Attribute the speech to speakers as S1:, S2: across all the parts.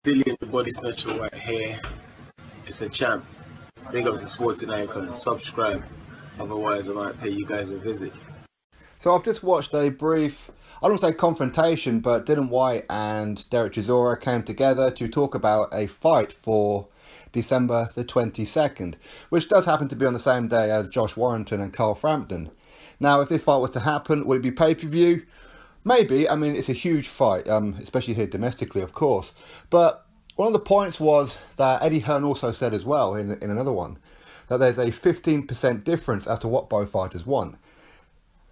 S1: Dillian the Body Snatcher right here. It's a champ. Big up to Sporting Icon. Subscribe. Otherwise, I might pay you guys a visit.
S2: So I've just watched a brief, I don't say confrontation, but Dillian Whyte and Dereck Chisora came together to talk about a fight for December the 22nd, which does happen to be on the same day as Josh Warrington and Carl Frampton. Now, if this fight was to happen, would it be pay-per-view? Maybe. I mean, it's a huge fight, especially here domestically, of course. But one of the points was that Eddie Hearn also said as well, in another one, that there's a 15% difference as to what both fighters want.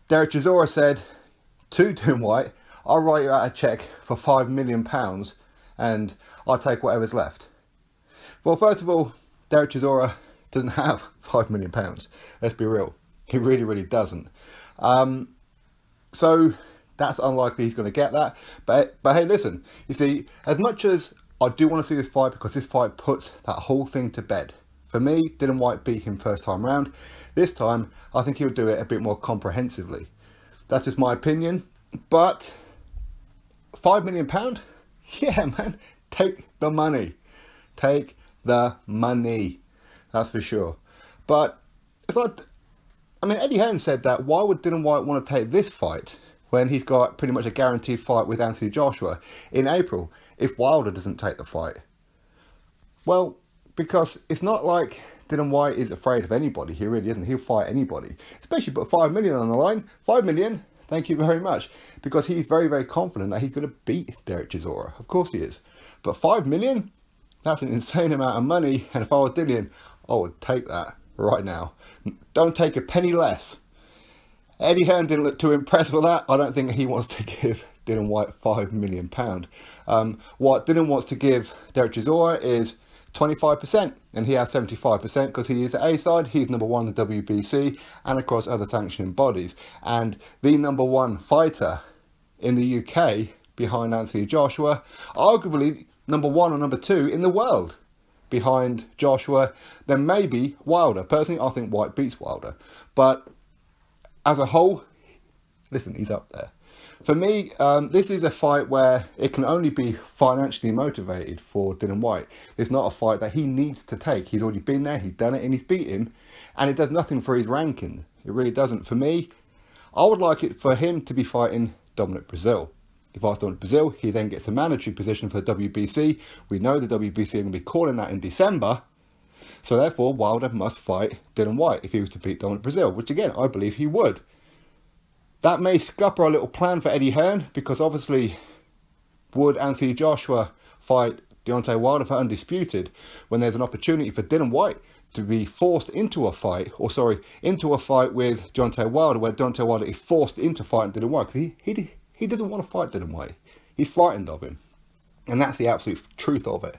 S2: Dereck Chisora said to Dillian Whyte, I'll write you out a cheque for £5 million and I'll take whatever's left. Well, first of all, Dereck Chisora doesn't have £5 million. Let's be real. He really, really doesn't. So that's unlikely he's going to get that. But hey, listen, you see, as much as I do want to see this fight because this fight puts that whole thing to bed. For me, Dillian Whyte beat him first time round. This time, I think he'll do it a bit more comprehensively. That's just my opinion. But £5 million? Yeah, man. Take the money. Take the money. That's for sure. But it's like, I mean, Eddie Hearn said that why would Dillian Whyte want to take this fight when he's got pretty much a guaranteed fight with Anthony Joshua in April if Wilder doesn't take the fight? Well, because it's not like Dillian Whyte is afraid of anybody. He really isn't. He'll fight anybody. Especially put £5 million on the line. £5 million, thank you very much. Because he's very, very confident that he's going to beat Dereck Chisora. Of course he is. But £5 million? That's an insane amount of money. And if I were Dillian, I would take that right now. Don't take a penny less. Eddie Hearn didn't look too impressed with that. I don't think he wants to give Dillian Whyte £5 million. What Dillian wants to give Dereck Chisora is 25%, and he has 75% because he is the A side, he's number one in the WBC and across other sanctioning bodies, and the number one fighter in the UK behind Anthony Joshua, arguably number one or number two in the world behind Joshua, then maybe Wilder. Personally, I think Whyte beats Wilder, but as a whole, listen, he's up there. For me, this is a fight where it can only be financially motivated for Dillian Whyte. It's not a fight that he needs to take. He's already been there, he's done it, and he's beat him. And it does nothing for his ranking. It really doesn't. For me, I would like it for him to be fighting Dominic Breazeale. If I was Dominic Breazeale, he then gets a mandatory position for the WBC. We know the WBC are going to be calling that in December. So therefore, Wilder must fight Dillian Whyte if he was to beat Dominic Breazeale, which again, I believe he would. That may scupper a little plan for Eddie Hearn, because obviously, would Anthony Joshua fight Deontay Wilder for undisputed when there's an opportunity for Dillian Whyte to be forced into a fight, into a fight with Deontay Wilder, where Deontay Wilder is forced into fighting Dillian Whyte, because he doesn't want to fight Dillian Whyte. He's frightened of him. And that's the absolute truth of it.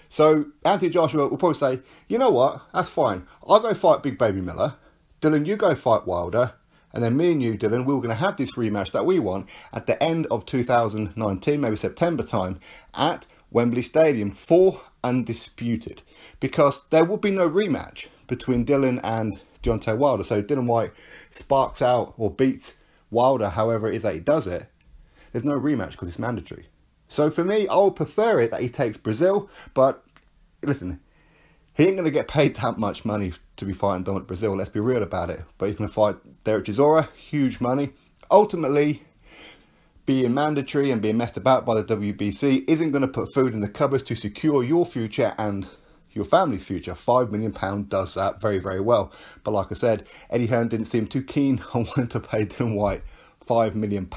S2: So Anthony Joshua will probably say, you know what, that's fine. I'll go fight Big Baby Miller. Dillian, you go fight Wilder. And then me and you, Dillian, we're going to have this rematch that we want at the end of 2019, maybe September time, at Wembley Stadium for undisputed. Because there will be no rematch between Dillian and Deontay Wilder. So Dillian Whyte sparks out or beats Wilder, however it is that he does it. There's no rematch because it's mandatory. So for me, I would prefer it that he takes Breazeale. But listen, he ain't going to get paid that much money to be fighting Dominic Breazeale, let's be real about it. But he's going to fight Dereck Chisora, huge money. Ultimately, being mandatory and being messed about by the WBC isn't going to put food in the cupboards to secure your future and your family's future. £5 million does that very, very well. But like I said, Eddie Hearn didn't seem too keen on wanting to pay Dillian Whyte £5 million.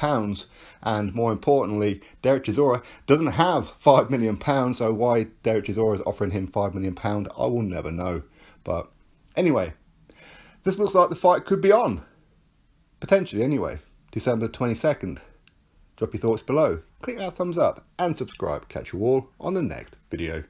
S2: And more importantly, Dereck Chisora doesn't have £5 million. So why Dereck Chisora is offering him £5 million, I will never know. But anyway, this looks like the fight could be on. Potentially anyway. December 22nd. Drop your thoughts below. Click that thumbs up and subscribe. Catch you all on the next video.